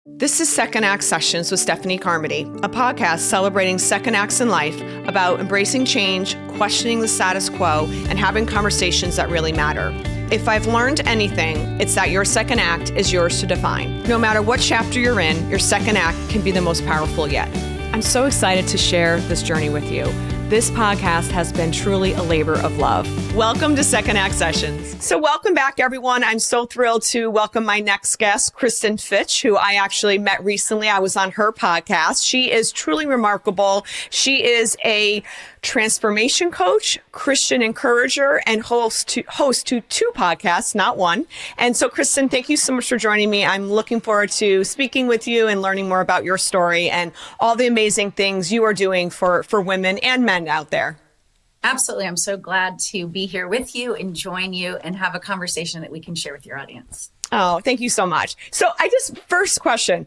This is Second Act Sessions with Stephanie Carmody, a podcast celebrating second acts in life about embracing change, questioning the status quo, and having conversations that really matter. If I've learned anything, it's that your second act is yours to define. No matter what chapter you're in, your second act can be the most powerful yet. I'm so excited to share this journey with you. This podcast has been truly a labor of love. Welcome to Second Act Sessions. So welcome back, everyone. I'm so thrilled to welcome my next guest, Kristin Fitch, who I actually met recently. I was on her podcast. She is truly remarkable. She is a transformation coach, Christian encourager, and host to two podcasts, not one. And so, Kristin, thank you so much for joining me. I'm looking forward to speaking with you and learning more about your story and all the amazing things you are doing for women and men out there. Absolutely. I'm so glad to be here with you and join you and have a conversation that we can share with your audience. Oh, thank you so much. So first question,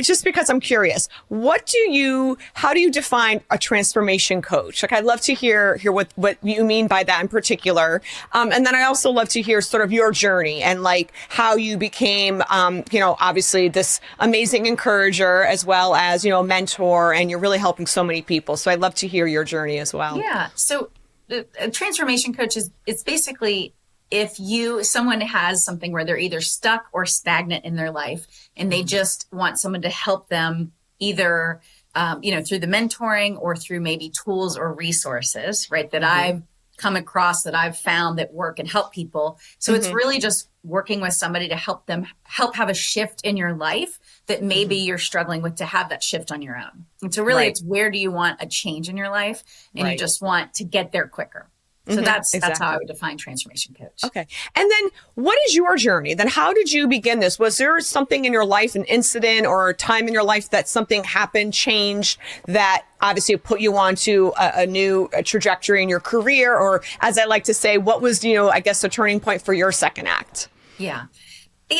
just because I'm curious, how do you define a transformation coach? Like, I'd love to hear what you mean by that in particular. And then I also love to hear sort of your journey and like how you became, obviously this amazing encourager as well as, mentor, and you're really helping so many people. So I'd love to hear your journey as well. Yeah. So a transformation coach it's basically if someone has something where they're either stuck or stagnant in their life and they just want someone to help them either, through the mentoring or through maybe tools or resources, right, that I've come across that I've found that work and help people. So it's really just working with somebody to help have a shift in your life that maybe you're struggling with to have that shift on your own. And so really it's where do you want a change in your life and you just want to get there quicker. So that's how I would define transformation coach. Okay. And then what is your journey? Then how did you begin this? Was there something in your life, an incident or a time in your life that something happened, changed, that obviously put you onto a new trajectory in your career? Or as I like to say, what was, the turning point for your second act? Yeah,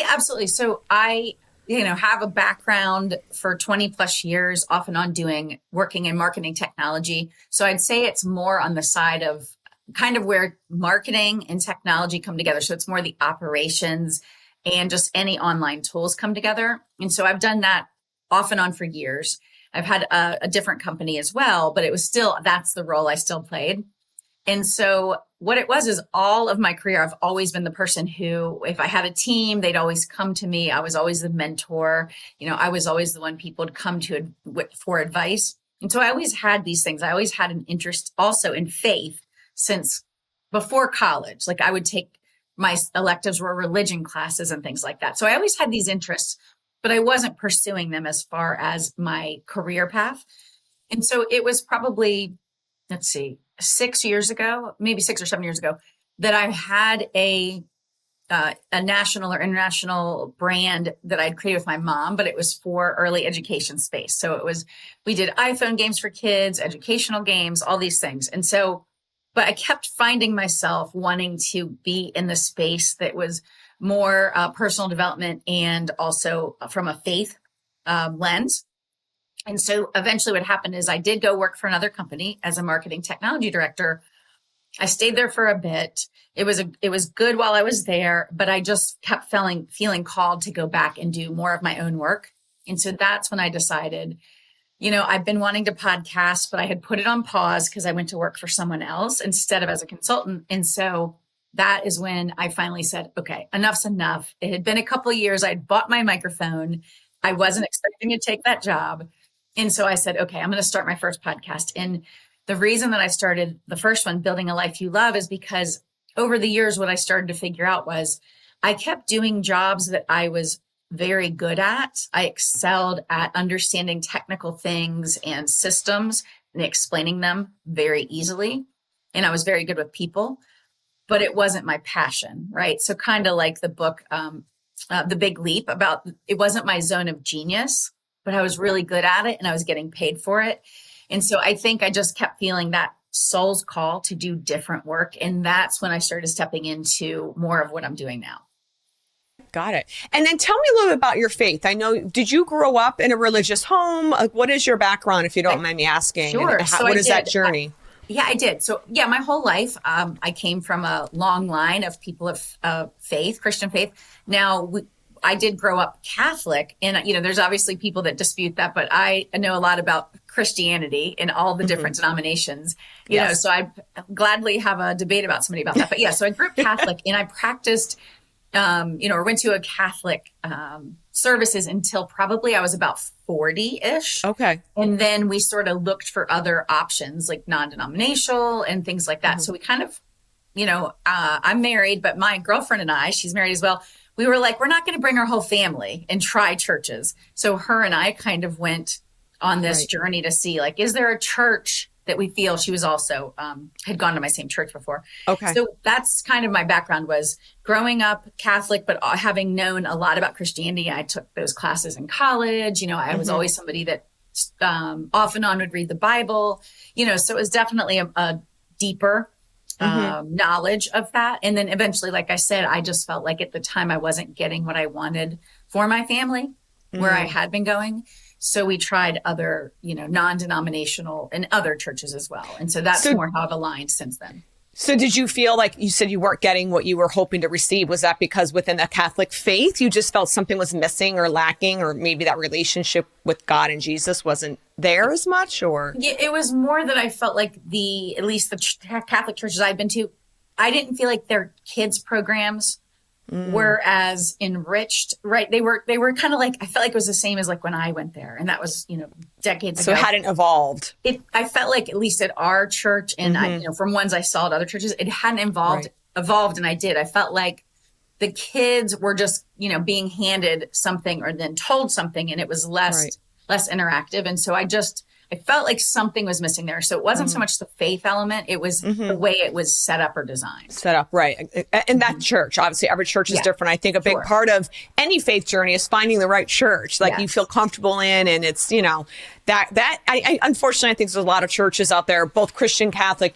absolutely. So I have a background for 20 plus years off and on working in marketing technology. So I'd say it's more on the side of kind of where marketing and technology come together. So it's more the operations and just any online tools come together. And so I've done that off and on for years. I've had a different company as well, but it was still, that's the role I still played. And so what it was is all of my career, I've always been the person who, if I had a team, they'd always come to me. I was always the mentor. I was always the one people would come to for advice. And so I always had these things. I always had an interest also in faith since before college. Like I would take my electives were religion classes and things like that. So I always had these interests, but I wasn't pursuing them as far as my career path. And so it was probably, 6 years ago, maybe 6 or 7 years ago, that I had a national or international brand that I'd created with my mom, but it was for early education space. So we did iPhone games for kids, educational games, all these things. And so but I kept finding myself wanting to be in the space that was more personal development and also from a faith lens. And so eventually what happened is I did go work for another company as a marketing technology director. I stayed there for a bit. It was good while I was there, but I just kept feeling called to go back and do more of my own work. And so that's when I decided, I've been wanting to podcast, but I had put it on pause because I went to work for someone else instead of as a consultant. And so that is when I finally said, okay, enough's enough. It had been a couple of years. I'd bought my microphone. I wasn't expecting to take that job. And so I said, okay, I'm going to start my first podcast. And the reason that I started the first one, Building a Life You Love, is because over the years, what I started to figure out was I kept doing jobs that I was very good at. I excelled at understanding technical things and systems and explaining them very easily. And I was very good with people, but it wasn't my passion, right? So kind of like the book, The Big Leap, about it wasn't my zone of genius, but I was really good at it and I was getting paid for it. And so I think I just kept feeling that soul's call to do different work. And that's when I started stepping into more of what I'm doing now. Got it. And then tell me a little bit about your faith. I know, did you grow up in a religious home? What is your background, if you don't mind me asking? Sure. What is that journey? I did. So my whole life, I came from a long line of people of faith, Christian faith. Now, I did grow up Catholic, and there's obviously people that dispute that, but I know a lot about Christianity and all the different denominations, so I gladly have a debate about somebody about that. But yeah, so I grew up Catholic and I practiced, or went to a Catholic services until probably I was about 40-ish. Okay. And then we sort of looked for other options like non-denominational and things like that. So we kind of, I'm married, but my girlfriend and I, she's married as well. We were like, we're not going to bring our whole family and try churches. So her and I kind of went on this journey to see, like, is there a church that we feel? She was also, had gone to my same church before. Okay. So that's kind of my background, was growing up Catholic, but having known a lot about Christianity. I took those classes in college. I was always somebody that off and on would read the Bible, so it was definitely a deeper knowledge of that. And then eventually, like I said, I just felt like at the time I wasn't getting what I wanted for my family where I had been going. So we tried other, non-denominational and other churches as well. And so that's more how I've aligned since then. So did you feel like, you said you weren't getting what you were hoping to receive? Was that because within the Catholic faith, you just felt something was missing or lacking, or maybe that relationship with God and Jesus wasn't there as much? Or yeah, it was more that I felt like at least the Catholic churches I'd been to, I didn't feel like their kids programs were as enriched, right? They were kind of like, I felt like it was the same as like when I went there, and that was, decades ago. So it hadn't evolved. I felt like, at least at our church, and I, from ones I saw at other churches, it hadn't evolved, and I felt like the kids were just, being handed something or then told something, and it was less interactive. And so I felt like something was missing there. So it wasn't so much the faith element. It was the way it was set up or designed. Set up, right. And that church, obviously every church is different. I think a big part of any faith journey is finding the right church, like you feel comfortable in. And it's, I unfortunately, I think there's a lot of churches out there, both Christian, Catholic,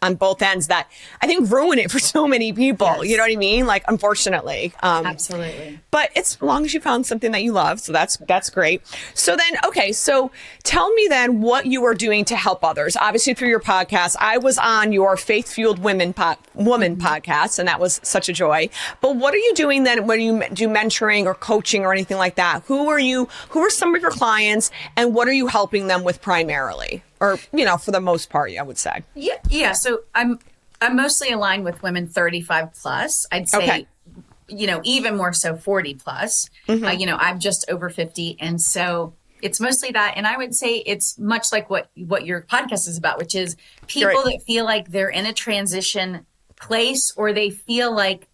on both ends, that I think ruin it for so many people. Yes. You know what I mean? Like, unfortunately. Absolutely. But it's as long as you found something that you love. So that's great. So then, okay. So tell me then what you are doing to help others. Obviously through your podcast, I was on your Faith Fueled Woman podcast, and that was such a joy. But what are you doing then when you do mentoring or coaching or anything like that? Who are some of your clients, and what are you helping them with primarily? Or, for the most part, I would say. Yeah. So I'm mostly aligned with women 35 plus. I'd say, even more so 40 plus. I'm just over 50. And so it's mostly that. And I would say it's much like what your podcast is about, which is people that feel like they're in a transition place, or they feel like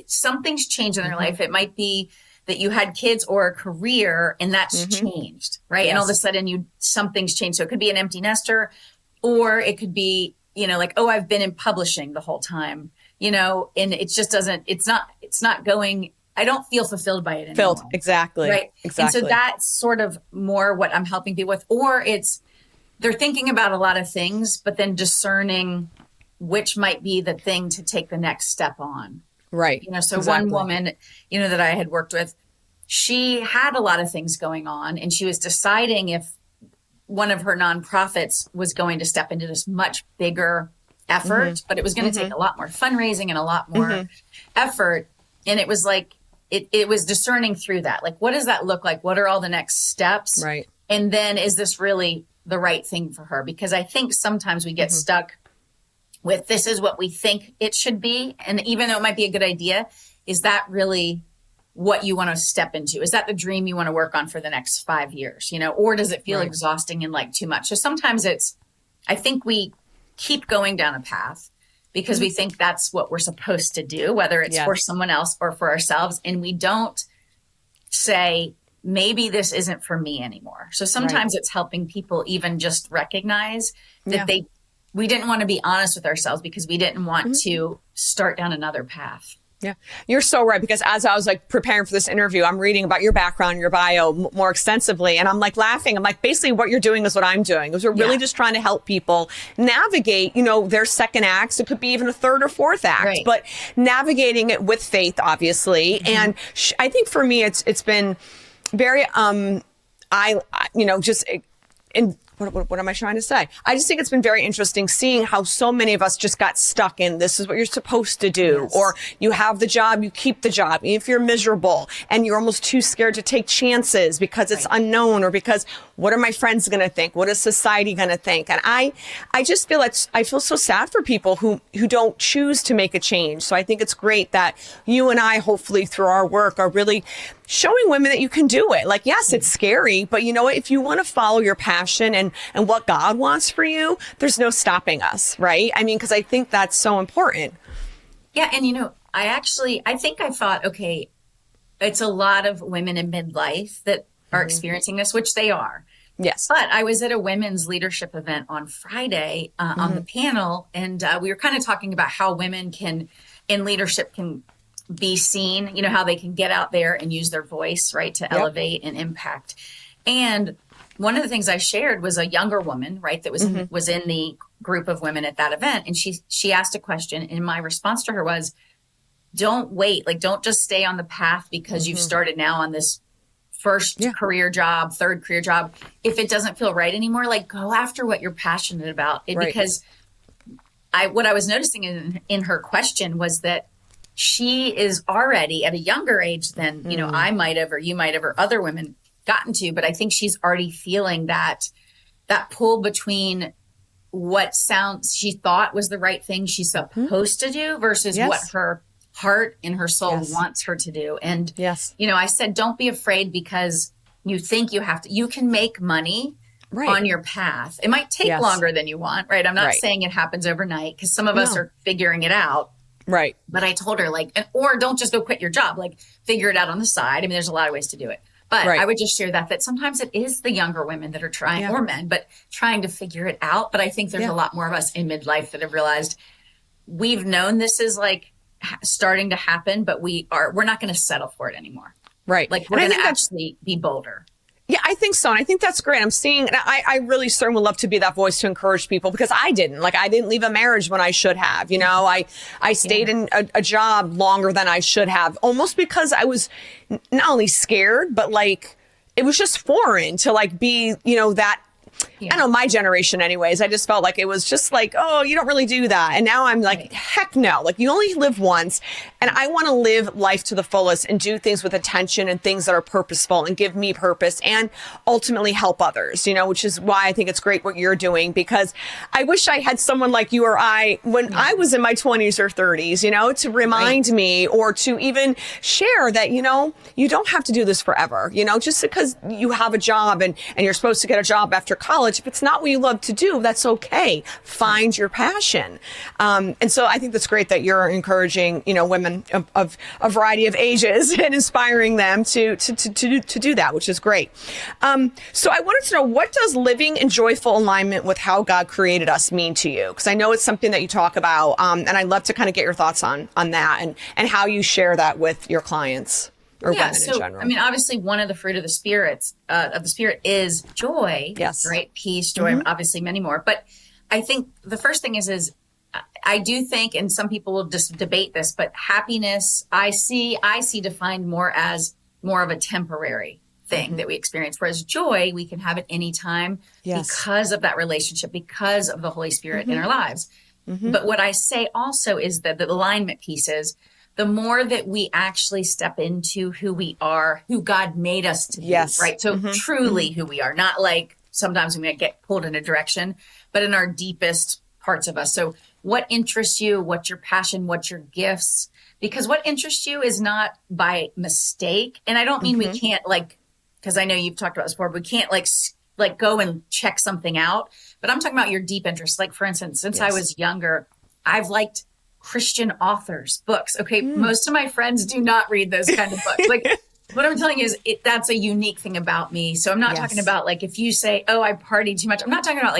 something's changed in their life. It might be that you had kids or a career, and that's changed, right? Yes. And all of a sudden something's changed. So it could be an empty nester, or it could be, like, oh, I've been in publishing the whole time, and it just doesn't, it's not going, I don't feel fulfilled by it anymore. Exactly. Right. Exactly. And so that's sort of more what I'm helping people with, or they're thinking about a lot of things, but then discerning which might be the thing to take the next step on. Right. So one woman, that I had worked with, she had a lot of things going on, and she was deciding if one of her nonprofits was going to step into this much bigger effort, but it was going to take a lot more fundraising and a lot more effort. And it was like, it was discerning through that. Like, what does that look like? What are all the next steps? Right. And then, is this really the right thing for her? Because I think sometimes we get stuck with, this is what we think it should be. And even though it might be a good idea, is that really what you want to step into? Is that the dream you want to work on for the next 5 years? Or does it feel exhausting and like too much? So sometimes I think we keep going down a path because we think that's what we're supposed to do, whether it's for someone else or for ourselves. And we don't say, maybe this isn't for me anymore. So sometimes it's helping people even just recognize that we didn't want to be honest with ourselves because we didn't want to start down another path. Yeah, you're so right. Because as I was like preparing for this interview, I'm reading about your background, your bio more extensively. And I'm like laughing. I'm like, basically what you're doing is what I'm doing. Because we're really just trying to help people navigate, their second acts. It could be even a third or fourth act, but navigating it with faith, obviously. And I think for me, it's been very, what am I trying to say? I just think it's been very interesting seeing how so many of us just got stuck in this is what you're supposed to do. Yes. Or you have the job, you keep the job. Even if you're miserable and you're almost too scared to take chances because it's unknown or because what are my friends going to think? What is society going to think? And I just feel I feel so sad for people who don't choose to make a change. So I think it's great that you and I, hopefully through our work, are really showing women that you can do it. Like, yes, it's scary, but you know what? If you want to follow your passion and what God wants for you, there's no stopping us, right? I mean, because I think that's so important. Yeah. And, I think I thought, okay, it's a lot of women in midlife that are experiencing this, which they are. Yes. But I was at a women's leadership event on Friday on the panel, and we were kind of talking about how women in leadership can be seen, how they can get out there and use their voice, right, to elevate and impact. And one of the things I shared was a younger woman, right, that was in the group of women at that event. And she asked a question, and my response to her was, don't wait. Like, don't just stay on the path because you've started now on this first career job, third career job. If it doesn't feel right anymore, like, go after what you're passionate about. Because what I was noticing in her question was that she is already at a younger age than, I might have, or you might have, or other women gotten to, but I think she's already feeling that pull between what she thought was the right thing she's supposed to do versus what her heart and her soul wants her to do. And, I said, don't be afraid because you think you have to, you can make money on your path. It might take longer than you want, right? I'm not saying it happens overnight because some of us are figuring it out. Right. But I told her or don't just go quit your job, figure it out on the side. I mean, there's a lot of ways to do it. But I would just share that sometimes it is the younger women that are trying, or men, but trying to figure it out. But I think there's a lot more of us in midlife that have realized we've known this is starting to happen, but we're not going to settle for it anymore. Right. We're going to actually be bolder. Yeah, I think so. And I think that's great. I'm seeing, and I really certainly would love to be that voice to encourage people because I didn't. I didn't leave a marriage when I should have. I stayed in a job longer than I should have, almost because I was not only scared, but it was just foreign to be, that. I don't know, my generation anyways, I just felt like it was just oh, you don't really do that. And now I'm heck no, you only live once. And I want to live life to the fullest and do things with attention and things that are purposeful and give me purpose and ultimately help others, which is why I think it's great what you're doing, because I wish I had someone like you or I when I was in my 20s or 30s, to remind me or to even share that, you don't have to do this forever, just because you have a job and you're supposed to get a job after college. If it's not what you love to do, that's okay. Find your passion. And so I think that's great that you're encouraging, women of a variety of ages and inspiring them to do that, which is great. So I wanted to know, what does living in joyful alignment with how God created us mean to you? Because I know it's something that you talk about, and I'd love to kind of get your thoughts on that and how you share that with your clients. Or women in general. I mean, obviously, one of the fruit of the Spirit is joy. Yes. Right. Peace, joy, obviously many more. But I think the first thing is I do think, and some people will just debate this, but happiness, I see defined more as more of a temporary thing that we experience. Whereas joy, we can have it anytime because of that relationship, because of the Holy Spirit in our lives. But what I say also is that the alignment piece is, the more that we actually step into who we are, who God made us to be, right? So truly who we are, not sometimes we might get pulled in a direction, but in our deepest parts of us. So what interests you? What's your passion? What's your gifts? Because what interests you is not by mistake. And I don't mean we can't because I know you've talked about this before, but we can't go and check something out. But I'm talking about your deep interests. For instance, since I was younger, I've liked Christian authors, books. Okay. Most of my friends do not read those kind of books. What I'm telling you is that's a unique thing about me. So I'm not talking about if you say, oh, I partied too much. I'm not talking about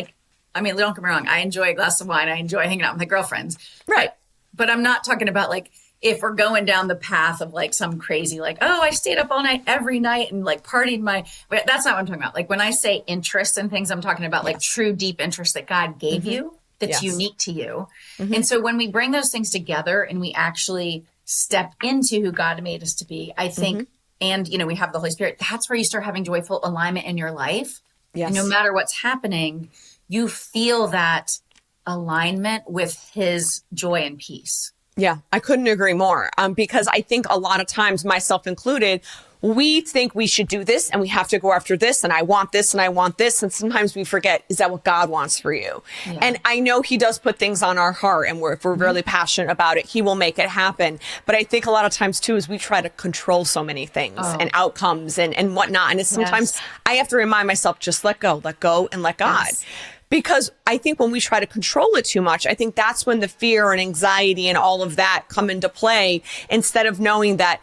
don't get me wrong. I enjoy a glass of wine. I enjoy hanging out with my girlfriends. Right. But I'm not talking about if we're going down the path of some crazy, oh, I stayed up all night every night and partied that's not what I'm talking about. When I say interest in things, I'm talking about true deep interest that God gave you. That's unique to you. And so when we bring those things together and we actually step into who God made us to be, I think, and, we have the Holy Spirit, that's where you start having joyful alignment in your life. Yes. And no matter what's happening, you feel that alignment with his joy and peace. Yeah, I couldn't agree more. Because I think a lot of times, myself included, we think we should do this and we have to go after this and I want this and I want this. And sometimes we forget, is that what God wants for you? Yeah. And I know he does put things on our heart, and if we're really passionate about it, he will make it happen. But I think a lot of times too, is we try to control so many things and outcomes and whatnot. And it's sometimes I have to remind myself, just let go and let God. Yes. Because I think when we try to control it too much, I think that's when the fear and anxiety and all of that come into play, instead of knowing that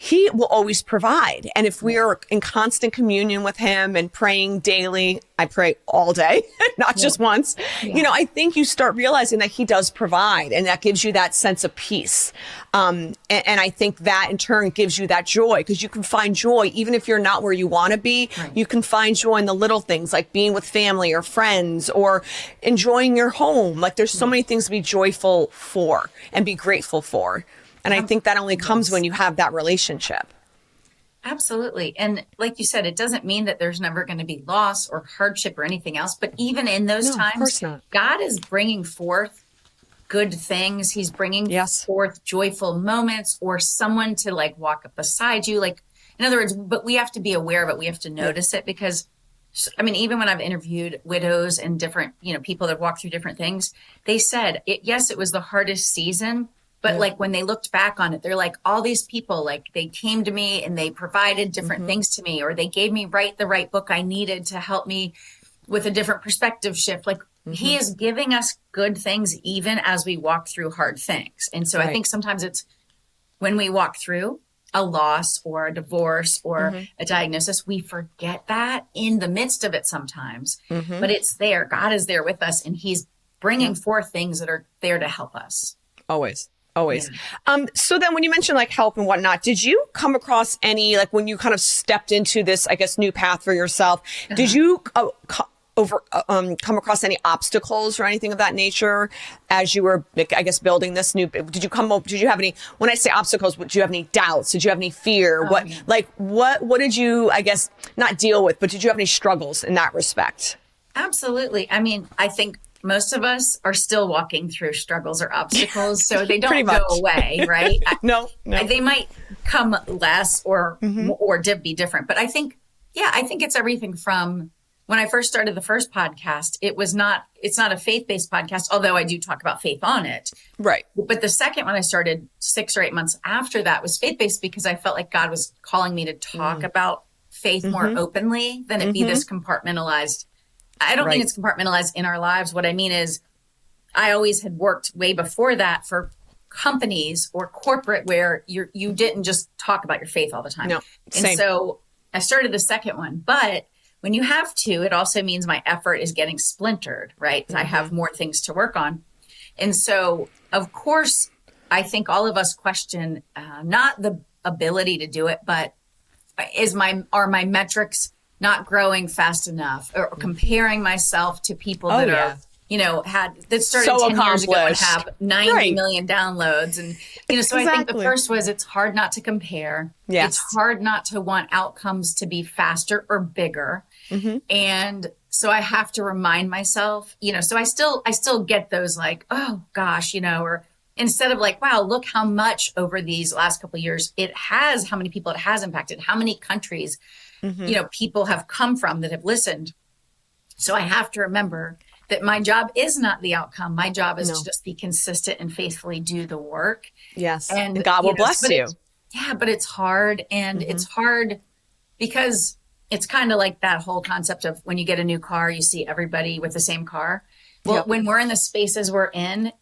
he will always provide. And if we are in constant communion with him and praying daily, I pray all day, not just once, I think you start realizing that he does provide, and that gives you that sense of peace. And I think that in turn gives you that joy, because you can find joy even if you're not where you want to be. Right. You can find joy in the little things, like being with family or friends or enjoying your home. Like there's so many things to be joyful for and be grateful for. And I think that only comes when you have that relationship. Absolutely. And like you said, it doesn't mean that there's never going to be loss or hardship or anything else. But even in those times, God is bringing forth good things. He's bringing forth joyful moments, or someone to like walk up beside you. Like, in other words, but we have to be aware of it. We have to notice it, because I mean, even when I've interviewed widows and different, people that walk through different things, they said, it was the hardest season. But like when they looked back on it, they're like, all these people, like they came to me and they provided different things to me, or they gave me the right book I needed to help me with a different perspective shift. Like he is giving us good things even as we walk through hard things. And so I think sometimes it's when we walk through a loss or a divorce or a diagnosis, we forget that in the midst of it sometimes, but it's there. God is there with us, and he's bringing forth things that are there to help us. Always. So then when you mentioned like help and whatnot, did you come across any, like when you kind of stepped into this, I guess, new path for yourself, did you come across any obstacles or anything of that nature as you were, I guess, building this new, did you have any, when I say obstacles, did you have any doubts? Did you have any fear? What did you, I guess, not deal with, but did you have any struggles in that respect? Absolutely. I mean, I think most of us are still walking through struggles or obstacles, so they don't go away, right? No. They might come less or be different. But I think it's everything from when I first started the first podcast, it's not a faith-based podcast, although I do talk about faith on it. Right. But the second one I started 6 or 8 months after that was faith-based, because I felt like God was calling me to talk about faith more openly than it be this compartmentalized. I don't think it's compartmentalized in our lives. What I mean is, I always had worked way before that for companies or corporate where you didn't just talk about your faith all the time. No, same. And so I started the second one. But when you have to, it also means my effort is getting splintered, right? I have more things to work on. And so, of course, I think all of us question not the ability to do it, but are my metrics not growing fast enough, or comparing myself to people that are, that started 10 years ago and have 90 million downloads. And, so I think the first was, it's hard not to compare. Yes. It's hard not to want outcomes to be faster or bigger. And so I have to remind myself, so I still get those like, oh gosh, or instead of like, wow, look how much over these last couple of years how many people it has impacted, how many countries people have come from that have listened. So I have to remember that my job is not the outcome. My job is to just be consistent and faithfully do the work. Yes. And God will bless you. But it's hard. And it's hard because it's kind of like that whole concept of when you get a new car, you see everybody with the same car. Well, when we're in the spaces we're in,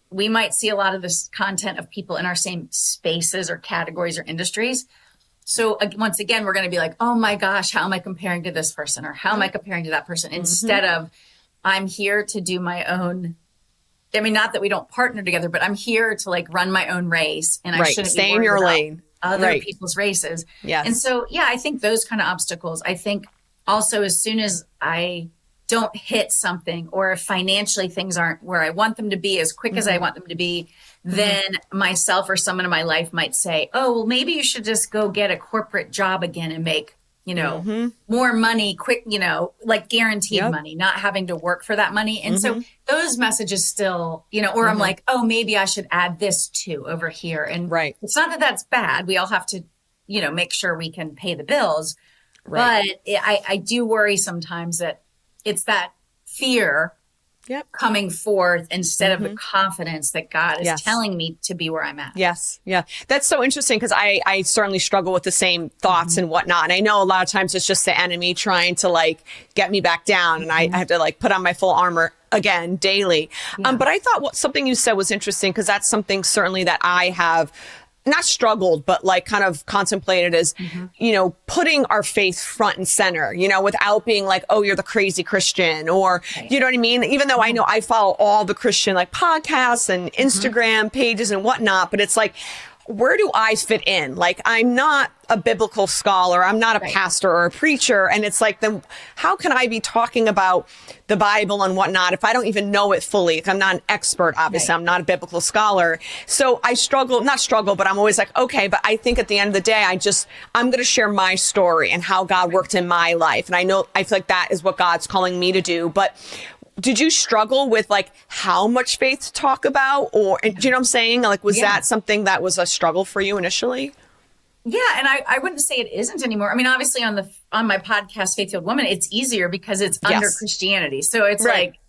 we might see a lot of this content of people in our same spaces or categories or industries. So once again, we're going to be like, oh my gosh, how am I comparing to this person? Or how am I comparing to that person? Instead of, I'm here to do my own. I mean, not that we don't partner together, but I'm here to like run my own race, and I shouldn't stay be in your about lane. Other people's races. Yes. And so, I think those kind of obstacles, I think also as soon as I don't hit something, or if financially things aren't where I want them to be as quick as I want them to be, then myself or someone in my life might say, oh, well, maybe you should just go get a corporate job again and make more money, quick, like guaranteed money, not having to work for that money. And so those messages still, or I'm like, oh, maybe I should add this too over here. And it's not that that's bad. We all have to, make sure we can pay the bills. But I do worry sometimes that it's that fear coming forth instead of the confidence that God is telling me to be where I'm at. Yes. Yeah. That's so interesting because I certainly struggle with the same thoughts and whatnot. And I know a lot of times it's just the enemy trying to like get me back down and I have to like put on my full armor again daily. But I thought something you said was interesting because that's something certainly that I have not struggled, but like kind of contemplated as, putting our faith front and center, without being like, oh, you're the crazy Christian or, you know what I mean? Even though I know I follow all the Christian like podcasts and Instagram pages and whatnot, but it's like, where do I fit in? Like, I'm not a biblical scholar. I'm not a pastor or a preacher. And it's like, then how can I be talking about the Bible and whatnot if I don't even know it fully? If I'm not an expert, obviously, I'm not a biblical scholar. So I not struggle, but I'm always like, okay, but I think at the end of the day, I'm going to share my story and how God worked in my life. And I feel like that is what God's calling me to do. But did you struggle with like how much faith to talk about or, do you know what I'm saying? Like, was that something that was a struggle for you initially? Yeah. And I wouldn't say it isn't anymore. I mean, obviously on my podcast, Faith Filled Woman, it's easier because it's under Christianity. So it's like,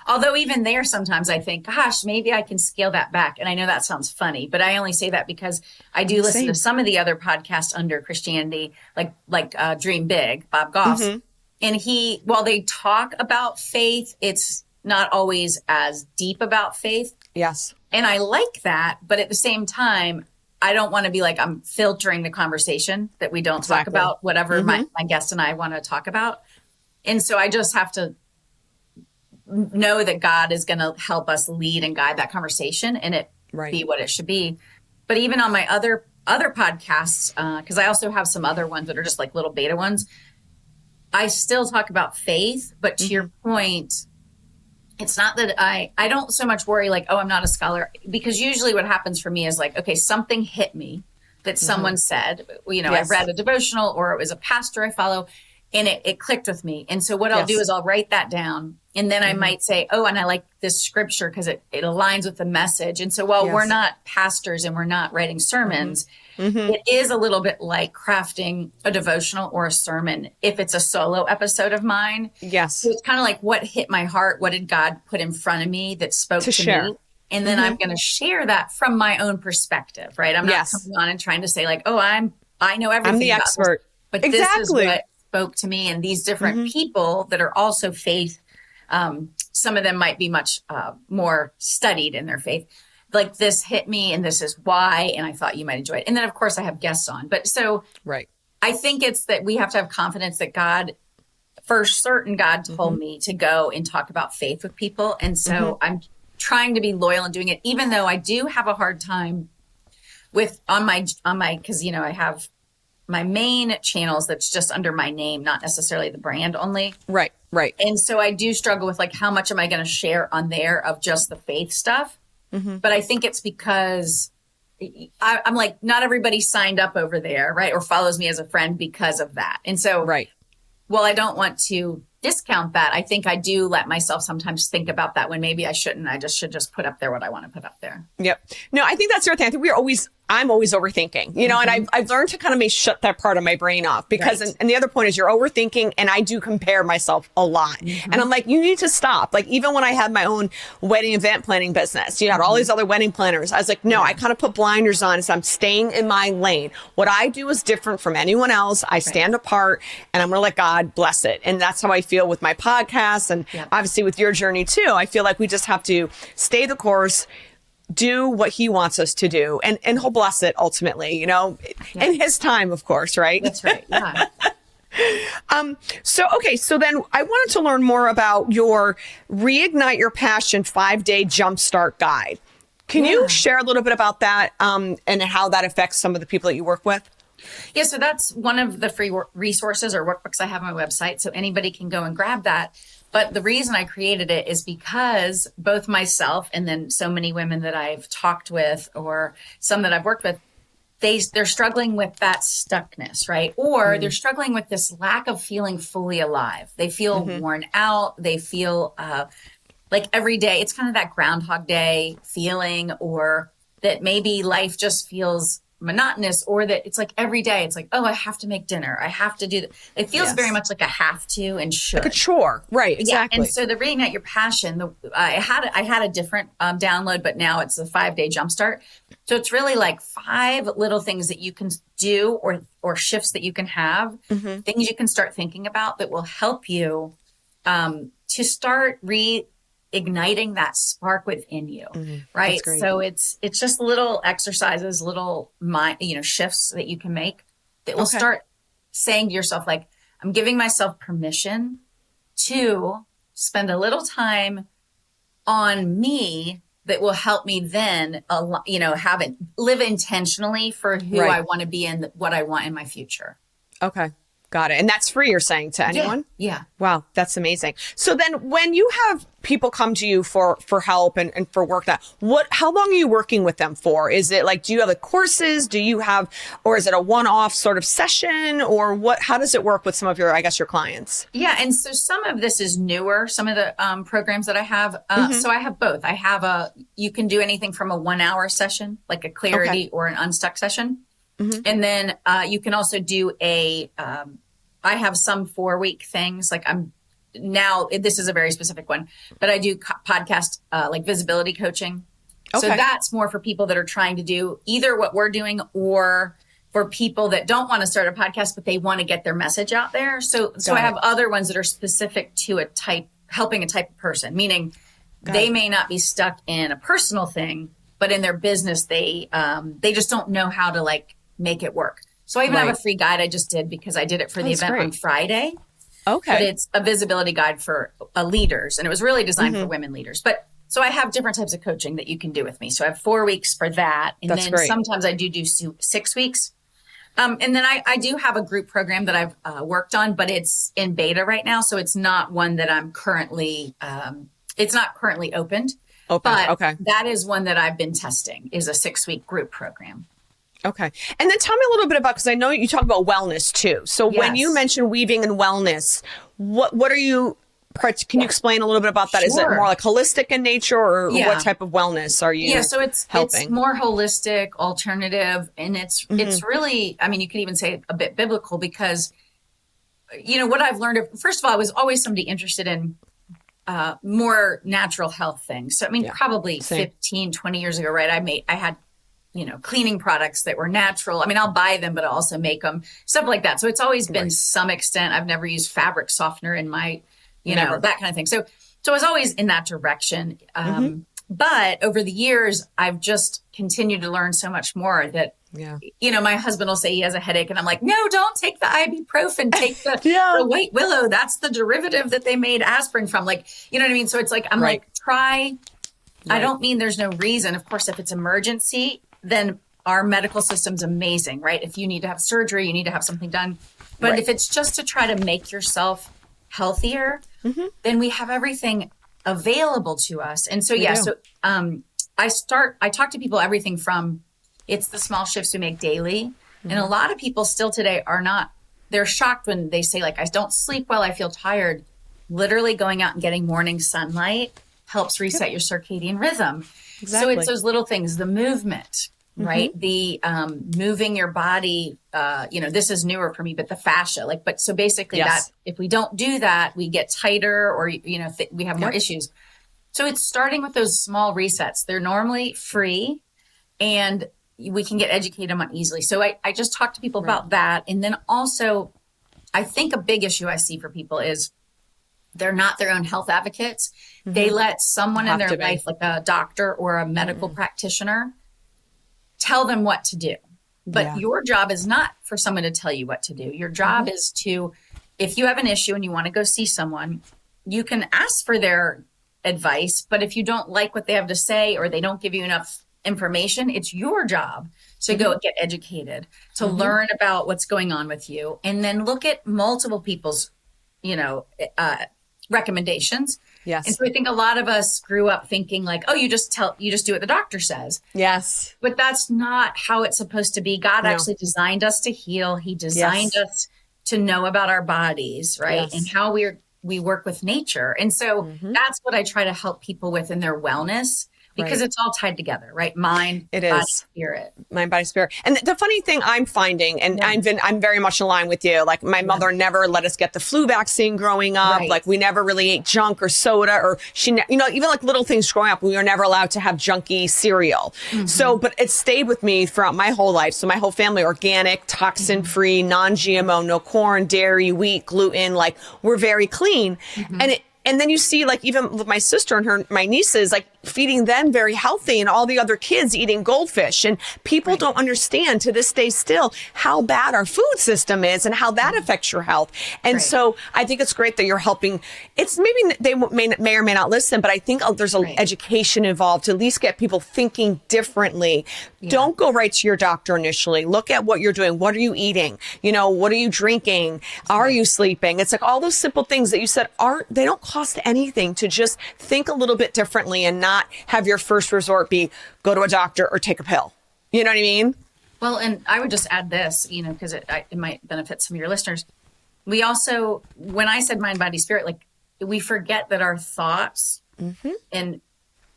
although even there, sometimes I think, gosh, maybe I can scale that back. And I know that sounds funny, but I only say that because I do listen to some of the other podcasts under Christianity, like Dream Big, Bob Goss. And while they talk about faith, it's not always as deep about faith. Yes. And I like that. But at the same time, I don't want to be like, I'm filtering the conversation that we don't talk about whatever my guest and I want to talk about. And so I just have to know that God is going to help us lead and guide that conversation and it be what it should be. But even on my other podcasts, because I also have some other ones that are just like little beta ones, I still talk about faith, but to your point, it's not that I don't so much worry like, oh, I'm not a scholar, because usually what happens for me is like, okay, something hit me that someone said, I read a devotional or it was a pastor I follow and it clicked with me. And so what I'll do is I'll write that down and then I might say, oh, and I like this scripture because it aligns with the message. And so while we're not pastors and we're not writing sermons, it is a little bit like crafting a devotional or a sermon if it's a solo episode of mine. Yes. So it's kind of like what hit my heart, what did God put in front of me that spoke to me? And then I'm going to share that from my own perspective, right? I'm not coming on and trying to say like, oh, I know everything. I'm the expert. But this is what spoke to me. And these different people that are also faith, some of them might be much more studied in their faith. Like this hit me and this is why, and I thought you might enjoy it. And then of course I have guests on, but so I think it's that we have to have confidence that God told me to go and talk about faith with people. And so I'm trying to be loyal in doing it, even though I do have a hard time with on my, cause I have my main channels that's just under my name, not necessarily the brand only. Right. And so I do struggle with like, how much am I going to share on there of just the faith stuff? But I think it's because I'm like, not everybody signed up over there, right? Or follows me as a friend because of that. And so, while I don't want to discount that, I think I do let myself sometimes think about that when maybe I shouldn't. I should just put up there what I want to put up there. Yep. No, I think that's the other thing. I think I'm always overthinking, and I've learned to kind of shut that part of my brain off because, and the other point is you're overthinking and I do compare myself a lot. And I'm like, you need to stop. Like even when I had my own wedding event planning business, you had all these other wedding planners. I was like, no, I kind of put blinders on. So I'm staying in my lane. What I do is different from anyone else. I stand apart and I'm going to let God bless it. And that's how I feel with my podcast. And obviously with your journey too, I feel like we just have to stay the course, do what he wants us to do, and he'll bless it ultimately, in his time, of course, right? That's right. Yeah. So then I wanted to learn more about your Reignite Your Passion 5-day Jumpstart guide. Can you share a little bit about that, and how that affects some of the people that you work with? Yeah, so that's one of the free resources or workbooks I have on my website. So anybody can go and grab that. But the reason I created it is because both myself and then so many women that I've talked with or some that I've worked with, they're struggling with that stuckness, right? Or they're struggling with this lack of feeling fully alive. They feel worn out. They feel like every day, it's kind of that Groundhog Day feeling, or that maybe life just feels monotonous, or that it's like every day it's like, oh, I have to make dinner. I have to do that. It feels very much like a have to and should. Like a chore. Right. Exactly. Yeah. And so the Reignite Your Passion, I had a different download, but now it's a 5-day Jumpstart. So it's really like 5 little things that you can do, or shifts that you can have, things you can start thinking about that will help you to start igniting that spark within you, right? So it's just little exercises, little shifts that you can make that will start saying to yourself, like, I'm giving myself permission to spend a little time on me that will help me then, live intentionally for who I want to be and what I want in my future. Okay. Got it. And that's free, you're saying, to anyone? Yeah. Wow. That's amazing. So then when you have people come to you for help and for work, how long are you working with them for? Is it like, do you have the courses? Or is it a one-off sort of session, or how does it work with some of your clients? Yeah. And so some of this is newer, some of the programs that I have. So I have both. You can do anything from a 1-hour session, like a clarity or an unstuck session. And then you can also do I have some 4-week things. Like this is a very specific one, but I do podcast like visibility coaching. So that's more for people that are trying to do either what we're doing, or for people that don't want to start a podcast, but they want to get their message out there. So I have other ones that are specific to helping a type of person, meaning they may not be stuck in a personal thing, but in their business, they just don't know how to make it work. So I even have a free guide I just did because I did it for the event on Friday. Okay. But it's a visibility guide for leaders, and it was really designed for women leaders. But so I have different types of coaching that you can do with me. So I have 4 weeks for that. And then sometimes I do 6 weeks. And then I do have a group program that I've worked on, but it's in beta right now. So it's not one that I'm currently, it's not currently opened. But that is one that I've been testing, is a 6-week group program. Okay. And then tell me a little bit about, because I know you talk about wellness too. So when you mention weaving and wellness, what are you, can you explain a little bit about that? Sure. Is it more like holistic in nature, or what type of wellness are you so it's more holistic, alternative, and it's really, I mean, you could even say a bit biblical, because, what I've learned, first of all, I was always somebody interested in more natural health things. So, I mean, probably 15, 20 years ago, right? I had cleaning products that were natural. I mean, I'll buy them, but I'll also make them, stuff like that. So it's always been some extent. I've never used fabric softener in my, that kind of thing. So I was always in that direction. But over the years, I've just continued to learn so much more that, my husband will say he has a headache, and I'm like, no, don't take the ibuprofen, take the white willow. That's the derivative that they made aspirin from. Like, you know what I mean? So it's like, I'm like, try. I don't mean there's no reason. Of course, if it's emergency, then our medical system's amazing, right? If you need to have surgery, you need to have something done. But if it's just to try to make yourself healthier, then we have everything available to us. And so, I talk to people, everything from, it's the small shifts we make daily. And a lot of people still today they're shocked when they say, like, I don't sleep well, I feel tired. Literally going out and getting morning sunlight helps reset your circadian rhythm. Exactly. So it's those little things, the movement, right? The moving your body, this is newer for me, but the fascia, so basically that if we don't do that, we get tighter, or, we have more issues. So it's starting with those small resets. They're normally free, and we can get educated on easily. So I just talk to people about that. And then also, I think a big issue I see for people is they're not their own health advocates. They let someone in their life, like a doctor or a medical practitioner, tell them what to do. But your job is not for someone to tell you what to do. Your job is to, if you have an issue and you want to go see someone, you can ask for their advice. But if you don't like what they have to say, or they don't give you enough information, it's your job to go get educated, to learn about what's going on with you, and then look at multiple people's, recommendations. Yes. And so I think a lot of us grew up thinking like, oh, you just do what the doctor says. Yes. But that's not how it's supposed to be. God actually designed us to heal. He designed us to know about our bodies, right? Yes. And how we work with nature. And so that's what I try to help people with in their wellness, because it's all tied together, right? Mind, body, spirit. Mind, body, spirit. And the funny thing I'm finding, and I'm very much aligned with you. Like my mother never let us get the flu vaccine growing up. Like we never really ate junk or soda, or even like little things growing up. We were never allowed to have junky cereal. So, but it stayed with me throughout my whole life. So my whole family, organic, toxin free, non-GMO, no corn, dairy, wheat, gluten. Like we're very clean. And then you see, like, even with my sister and my nieces, like feeding them very healthy, and all the other kids eating goldfish. And people don't understand to this day still how bad our food system is and how that affects your health. And so I think it's great that you're helping. It's maybe they may or may not listen, but I think there's an education involved to at least get people thinking differently. Don't go right to your doctor initially. Look at what you're doing. What are you eating? What are you drinking? Are you sleeping? It's like all those simple things that you said they don't cost anything to just think a little bit differently and not have your first resort be go to a doctor or take a pill. You know what I mean? Well, and I would just add this, because it might benefit some of your listeners. We also, when I said mind, body, spirit, like we forget that our thoughts and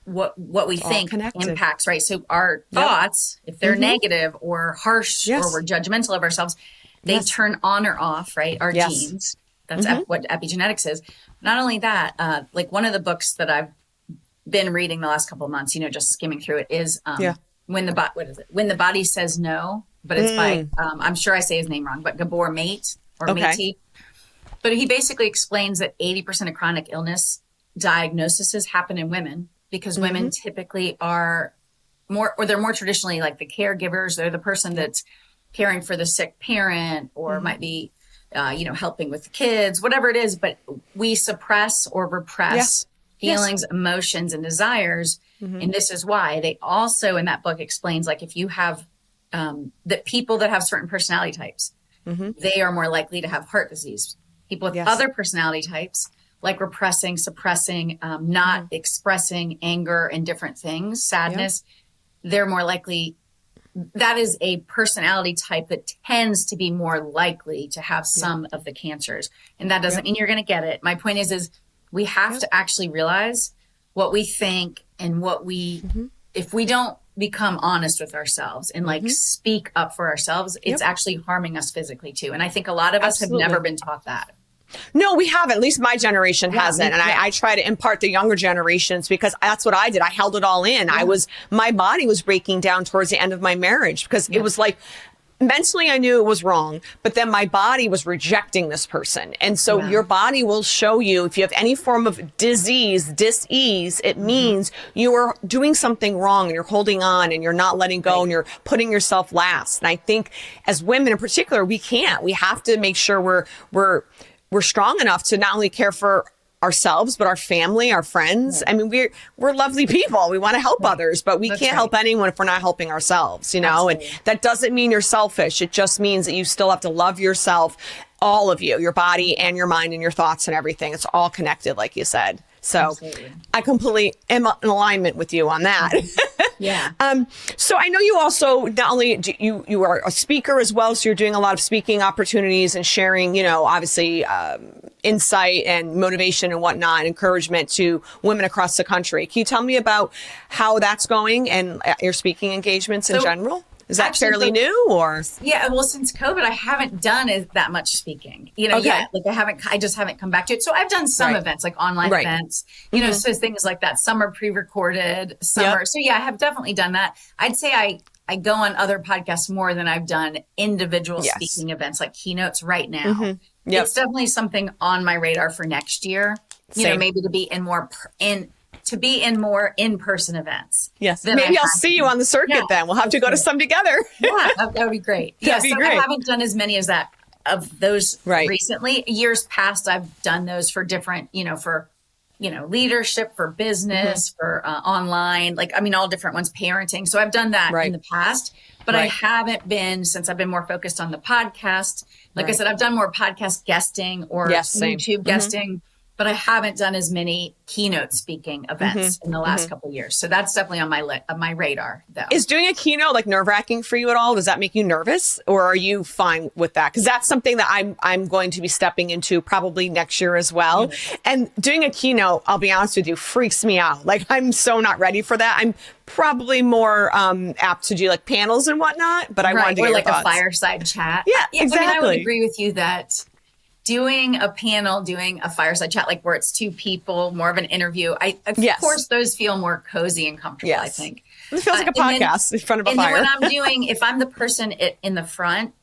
what we think impacts, right? So our thoughts, if they're negative or harsh or we're judgmental of ourselves, they turn on or off, right? Our genes. That's what epigenetics is. Not only that, like one of the books that I've been reading the last couple of months, just skimming through it, is When the Body Says No, but it's by, I'm sure I say his name wrong, but Gabor Mate or Matey. But he basically explains that 80% of chronic illness diagnoses happen in women because women typically are they're more traditionally like the caregivers. They're the person that's caring for the sick parent or might be, helping with the kids, whatever it is, but we suppress or repress feelings, emotions, and desires. And this is why they also, in that book, explains, like, if you have that people that have certain personality types, they are more likely to have heart disease. People with other personality types, like repressing, suppressing, not expressing anger and different things, sadness, they're more likely. That is a personality type that tends to be more likely to have some of the cancers. And that doesn't mean you're going to get it. My point is we have to actually realize what we think and what we, if we don't become honest with ourselves and like speak up for ourselves, it's actually harming us physically too. And I think a lot of us have never been taught that. No, we haven't. At least my generation hasn't. And I try to impart the younger generations because that's what I did. I held it all in. My body was breaking down towards the end of my marriage because it was like, mentally, I knew it was wrong, but then my body was rejecting this person. And so your body will show you if you have any form of disease, dis-ease, it means you are doing something wrong and you're holding on and you're not letting go and you're putting yourself last. And I think as women in particular, we can't. We have to make sure we're strong enough to not only care for ourselves, but our family, our friends. I mean, we're lovely people. We want to help others, but we can't help anyone if we're not helping ourselves, And that doesn't mean you're selfish. It just means that you still have to love yourself, all of you, your body and your mind and your thoughts and everything. It's all connected, like you said. So I completely am in alignment with you on that. So I know you also, not only you are a speaker as well, so you're doing a lot of speaking opportunities and sharing, obviously, insight and motivation and whatnot, and encouragement to women across the country. Can you tell me about how that's going and your speaking engagements in general? Is that fairly new or? Yeah, well, since COVID, I haven't done that much speaking, yet. Like I just haven't come back to it. So I've done some events, like online events, so things like that. Some are pre-recorded, some are. So yeah, I have definitely done that. I'd say I go on other podcasts more than I've done individual speaking events, like keynotes right now. It's definitely something on my radar for next year, maybe to be in more more in-person events. Yes. Maybe I'll see you on the circuit then. We'll have to go to some together. That would be great. That'd be great. I haven't done as many as that of those recently. Years past, I've done those for different, for leadership, for business, for online, all different ones, parenting. So I've done that in the past, but I haven't been, since I've been more focused on the podcast. Like I said, I've done more podcast guesting or YouTube guesting. but I haven't done as many keynote speaking events in the last couple of years. So that's definitely on my radar, though. Is doing a keynote like nerve-wracking for you at all? Does that make you nervous, or are you fine with that? Because that's something that I'm going to be stepping into probably next year as well. And doing a keynote, I'll be honest with you, freaks me out. Like, I'm so not ready for that. I'm probably more apt to do like panels and whatnot, but I wanted to get your thoughts. A fireside chat. Yeah, exactly. I would agree with you that doing a panel, doing a fireside chat, like where it's two people, more of an interview. Of course, those feel more cozy and comfortable, I think. It feels like a podcast in front of a fire. And then when I'm doing, if I'm the person in the front,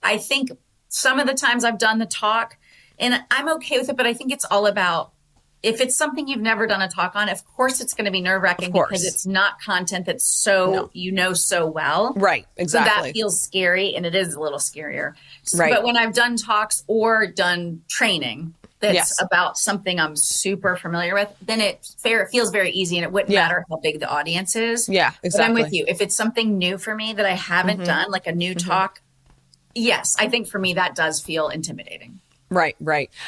I think some of the times I've done the talk and I'm okay with it, but I think it's all about, if it's something you've never done a talk on, of course it's going to be nerve-wracking because it's not content that's so well. Right, exactly. So that feels scary, and it is a little scarier. Right. But when I've done talks or done training that's about something I'm super familiar with, then it feels very easy, and it wouldn't matter how big the audience is. Yeah, exactly. But I'm with you. If it's something new for me that I haven't done, like a new talk, yes, I think for me that does feel intimidating. Right.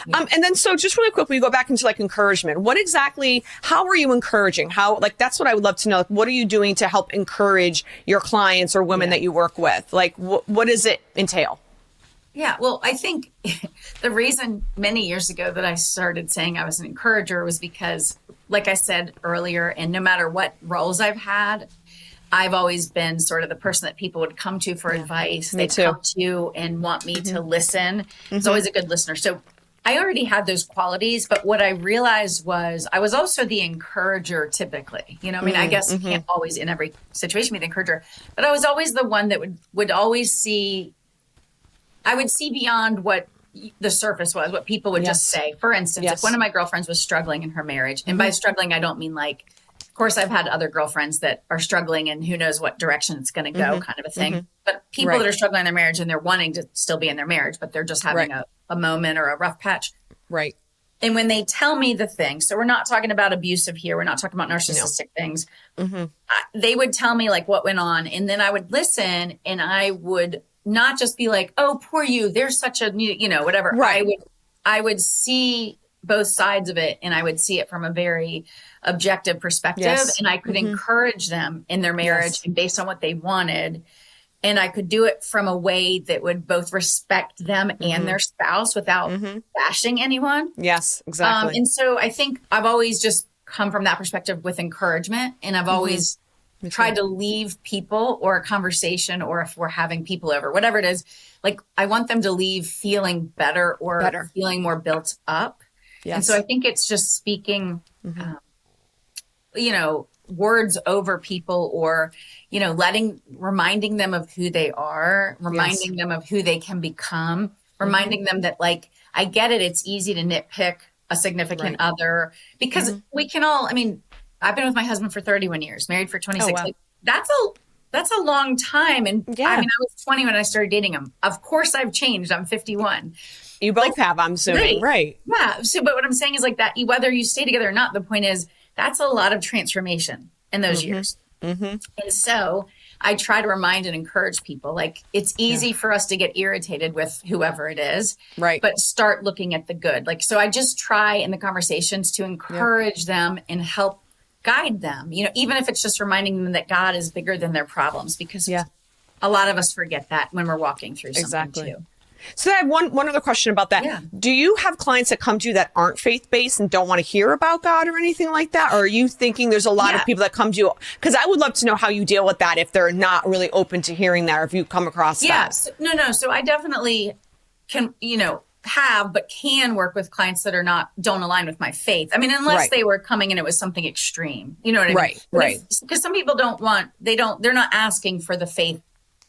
Yeah. And then, so just really quick, we go back into like encouragement. How are you encouraging? That's what I would love to know. Like, what are you doing to help encourage your clients or women that you work with? Like, what does it entail? Yeah, well, I think the reason many years ago that I started saying I was an encourager was because, like I said earlier, and no matter what roles I've had, I've always been sort of the person that people would come to for advice. They'd come to and want me to listen. It's always a good listener. So I already had those qualities, but what I realized was I was also the encourager typically. You know, I mean, I guess you can't always in every situation be the encourager, but I was always the one that would always see, I would see beyond what the surface was, what people would just say. For instance, if one of my girlfriends was struggling in her marriage, and by struggling, I don't mean like, of course, I've had other girlfriends that are struggling and who knows what direction it's going to go kind of a thing. But people that are struggling in their marriage and they're wanting to still be in their marriage, but they're just having a moment or a rough patch. Right. And when they tell me the thing, so we're not talking about abusive here. We're not talking about narcissistic things. They would tell me like what went on. And then I would listen and I would not just be like, oh, poor you. There's such a, whatever. Right. I would see both sides of it, and I would see it from a very objective perspective, and I could encourage them in their marriage and based on what they wanted. And I could do it from a way that would both respect them and their spouse without bashing anyone. Yes, exactly. And so I think I've always just come from that perspective with encouragement, and I've always tried to leave people or a conversation, or if we're having people over, whatever it is, like I want them to leave feeling better or feeling more built up. Yes. And so I think it's just speaking, words over people, or, reminding them of who they are, reminding them of who they can become, reminding them that, like, I get it. It's easy to nitpick a significant other because we can all, I've been with my husband for 31 years, married for 26. Wow. Like, that's a long time. And I was 20 when I started dating him. Of course I've changed. I'm 51. You both have, I'm assuming. Right. Yeah. So, but what I'm saying is like that, whether you stay together or not, the point is that's a lot of transformation in those years. And so I try to remind and encourage people, like, it's easy for us to get irritated with whoever it is, but start looking at the good. Like, so I just try in the conversations to encourage them and help guide them, even if it's just reminding them that God is bigger than their problems, because a lot of us forget that when we're walking through something too. So I have one other question about that. Yeah. Do you have clients that come to you that aren't faith-based and don't want to hear about God or anything like that? Or are you thinking there's a lot of people that come to you? Because I would love to know how you deal with that if they're not really open to hearing that, or if you come across that. Yes. No. So I definitely can, but can work with clients that don't align with my faith. Unless they were coming and it was something extreme. You know what I mean? Right. Because some people they're not asking for the faith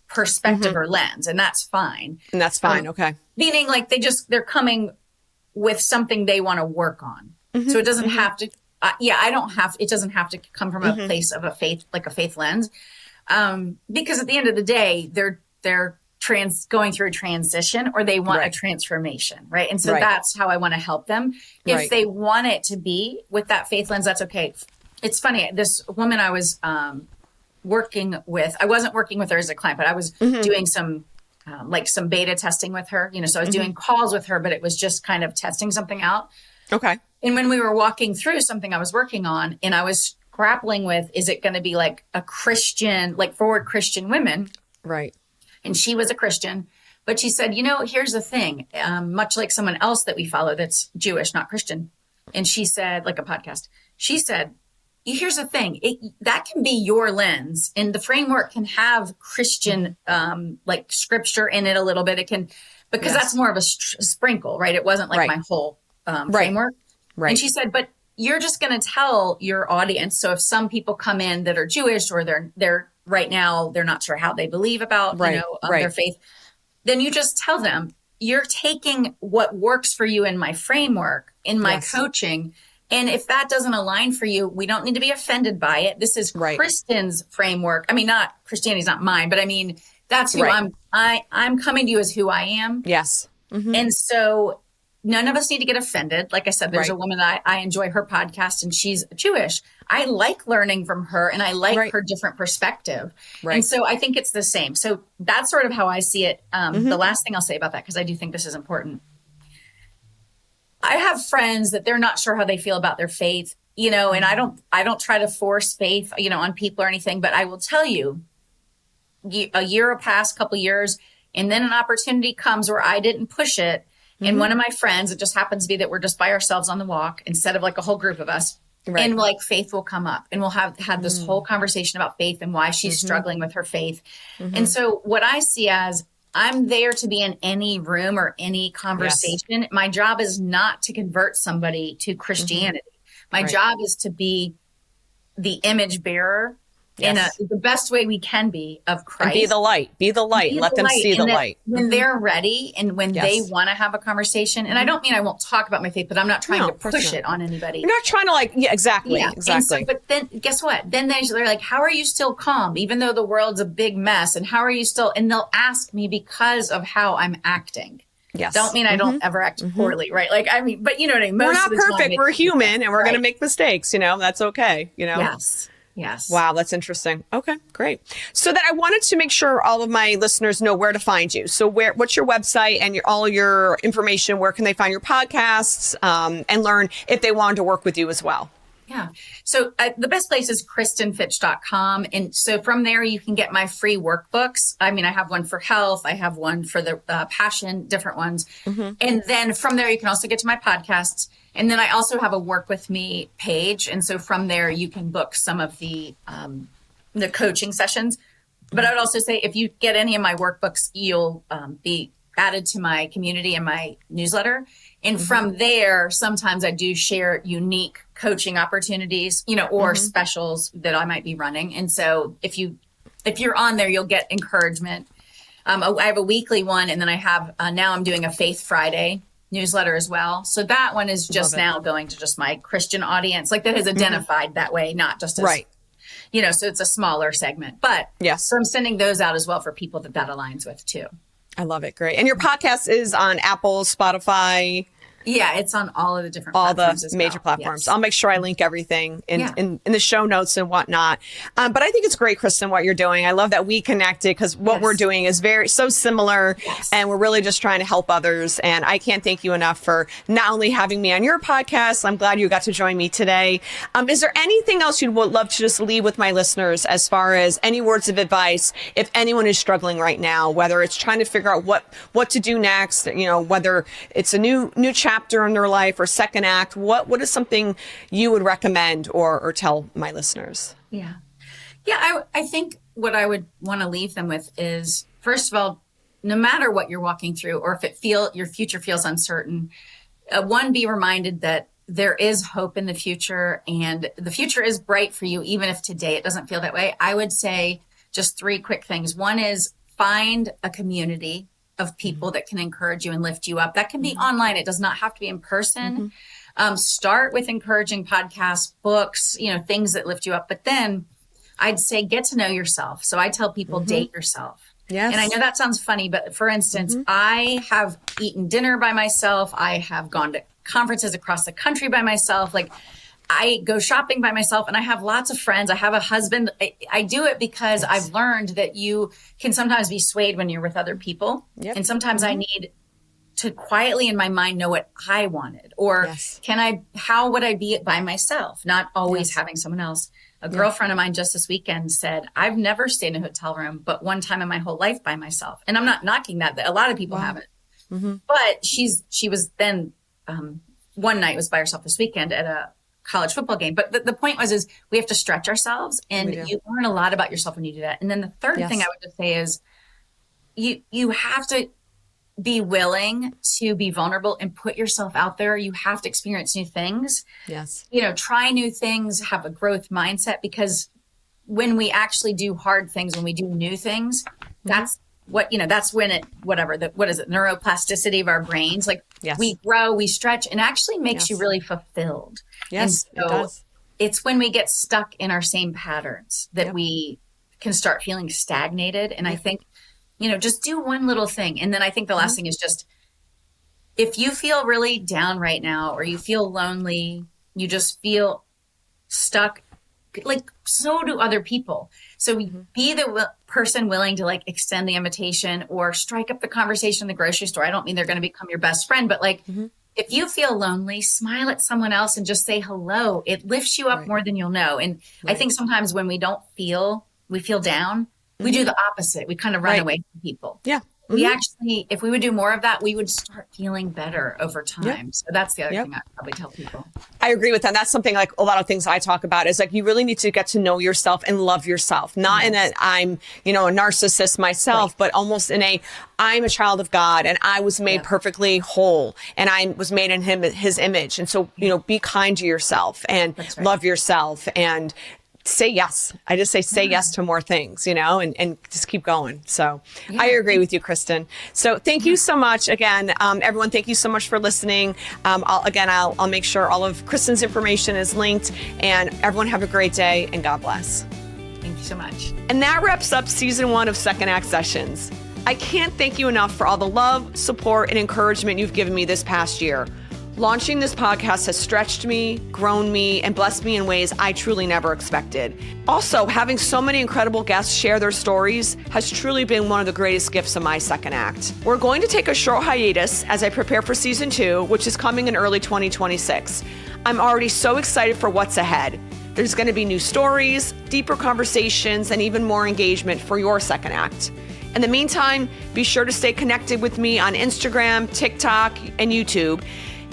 perspective or lens, and that's fine. And that's fine. Okay. Meaning like they're coming with something they want to work on. So it doesn't have to, it doesn't have to come from a place of a faith, like a faith lens. Because at the end of the day, they're going through a transition, or they want a transformation. Right. And so that's how I want to help them. If they want it to be with that faith lens, that's okay. It's funny. This woman I was, working with, I wasn't working with her as a client, but I was doing some beta testing with her, so I was doing calls with her, but it was just kind of testing something out. Okay. And when we were walking through something I was working on, and I was grappling with, is it going to be like a Christian, like forward Christian women? Right. And she was a Christian, but she said, here's the thing, much like someone else that we follow that's Jewish, not Christian. And she said, like a podcast, she said, here's the thing, that can be your lens, and the framework can have Christian, like scripture in it a little bit. It can, because that's more of a sprinkle, right? It wasn't like my whole framework. Right. And she said, but you're just going to tell your audience. So if some people come in that are Jewish, or they're right now, they're not sure how they believe about, their faith, then you just tell them, you're taking what works for you in my framework, in my coaching. And if that doesn't align for you, we don't need to be offended by it. This is Kristin's framework. I mean, not Christianity's not mine, but I mean, that's who I'm coming to you as who I am. Yes. Mm-hmm. And so none of us need to get offended. Like I said, there's a woman that I enjoy her podcast, and she's Jewish. I like learning from her, and I like her different perspective. Right. And so I think it's the same. So that's sort of how I see it. The last thing I'll say about that, because I do think this is important. I have friends that they're not sure how they feel about their faith, and I don't try to force faith, on people or anything, but I will tell you, a year will pass, couple years, and then an opportunity comes where I didn't push it. And one of my friends, it just happens to be that we're just by ourselves on the walk instead of like a whole group of us. Right. And like faith will come up, and we'll have had this whole conversation about faith and why she's struggling with her faith. And so what I see as, I'm there to be in any room or any conversation. Yes. My job is not to convert somebody to Christianity. My job is to be the image bearer in the best way we can be of Christ. And be the light. Be the light. Let them see the light. When they're ready, and when they want to have a conversation, and I don't mean I won't talk about my faith, but I'm not trying to push it on anybody. You're not trying to exactly. So, but then guess what? Then they're like, how are you still calm, even though the world's a big mess? And how are you still, and they'll ask me because of how I'm acting. Yes. Don't mean I don't ever act poorly, right? Like, I mean, but you know what I mean? We're not perfect. We're human, and we're going to make mistakes, that's okay, Yes. Wow, that's interesting. Okay, great. So that I wanted to make sure all of my listeners know where to find you. So what's your website and all your information? Where can they find your podcasts and learn if they wanted to work with you as well? Yeah. So the best place is KristinFitch.com. And so from there, you can get my free workbooks. I mean, I have one for health. I have one for the passion, different ones. And then from there, you can also get to my podcasts. And then I also have a work with me page. And so from there, you can book some of the coaching sessions. But I would also say, if you get any of my workbooks, you'll be added to my community and my newsletter. And from there, sometimes I do share unique coaching opportunities, or specials that I might be running. And so if you're on there, you'll get encouragement. I have a weekly one, and then I have, now I'm doing a Faith Friday newsletter as well. So that one is just now going to just my Christian audience, like that is identified that way, not just as, so it's a smaller segment, but so I'm sending those out as well for people that aligns with too. I love it. Great. And your podcast is on Apple, Spotify. Yeah, it's on all of the different major platforms. Yes. I'll make sure I link everything in the show notes and whatnot. But I think it's great, Kristin, what you're doing. I love that we connected, because what we're doing is so similar, and we're really just trying to help others. And I can't thank you enough for not only having me on your podcast. I'm glad you got to join me today. Is there anything else you'd love to just leave with my listeners as far as any words of advice if anyone is struggling right now, whether it's trying to figure out what to do next, whether it's a new chapter in their life or second act, what is something you would recommend or tell my listeners? I think what I would want to leave them with is, first of all, no matter what you're walking through, or if your future feels uncertain, be reminded that there is hope in the future, and the future is bright for you, even if today it doesn't feel that way. I would say just 3 quick things. One is, find a community of people that can encourage you and lift you up. That can be online. It does not have to be in person. Start with encouraging podcasts, books, things that lift you up. But then I'd say, get to know yourself. So I tell people, date yourself. Yes. And I know that sounds funny, but for instance, I have eaten dinner by myself. I have gone to conferences across the country by myself. Like, I go shopping by myself, and I have lots of friends. I have a husband. I do it because I've learned that you can sometimes be swayed when you're with other people. And sometimes I need to quietly in my mind know what I wanted, or how would I be it by myself, not always having someone else. A girlfriend of mine just this weekend said, I've never stayed in a hotel room, but one time in my whole life by myself. And I'm not knocking that. A lot of people have it, but she was then, one night was by herself this weekend at a college football game. But the point is we have to stretch ourselves, and you learn a lot about yourself when you do that. And then the third thing I would just say is you have to be willing to be vulnerable and put yourself out there. You have to experience new things. Yes. Try new things, have a growth mindset, because when we actually do hard things, when we do new things, that's that's when what is it? Neuroplasticity of our brains. Like we grow, we stretch, and actually makes you really fulfilled. Yes, and so it does. It's when we get stuck in our same patterns that we can start feeling stagnated. And I think, just do one little thing. And then I think the last thing is just, if you feel really down right now, or you feel lonely, you just feel stuck, like so do other people. So be the person willing to like extend the invitation or strike up the conversation in the grocery store. I don't mean they're going to become your best friend, but like, if you feel lonely, smile at someone else and just say hello. It lifts you up more than you'll know. And I think sometimes when we feel down, we do the opposite. We kind of run away from people. Yeah. We actually, if we would do more of that, we would start feeling better over time. Yep. So that's the other thing I'd probably tell people. I agree with that. That's something like a lot of things I talk about is like, you really need to get to know yourself and love yourself. Not in a, I'm, a narcissist myself, but almost in a, I'm a child of God and I was made perfectly whole and I was made in his image. And so, be kind to yourself and love yourself and say yes. I just say yes to more things, and just keep going. So I agree with you, Kristin. So thank you so much. Again, everyone, thank you so much for listening. I'll make sure all of Kristin's information is linked, and everyone have a great day and God bless. Thank you so much. And that wraps up season 1 of Second Act Sessions. I can't thank you enough for all the love, support, and encouragement you've given me this past year. Launching this podcast has stretched me, grown me, and blessed me in ways I truly never expected. Also, having so many incredible guests share their stories has truly been one of the greatest gifts of my second act. We're going to take a short hiatus as I prepare for season 2, which is coming in early 2026. I'm already so excited for what's ahead. There's going to be new stories, deeper conversations, and even more engagement for your second act. In the meantime, be sure to stay connected with me on Instagram, TikTok, and YouTube.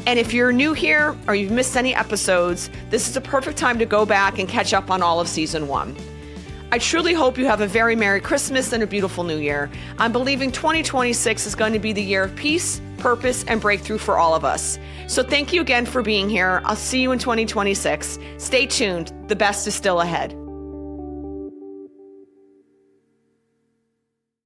And if you're new here or you've missed any episodes, this is a perfect time to go back and catch up on all of season 1. I truly hope you have a very Merry Christmas and a beautiful New Year. I'm believing 2026 is going to be the year of peace, purpose, and breakthrough for all of us. So thank you again for being here. I'll see you in 2026. Stay tuned. The best is still ahead.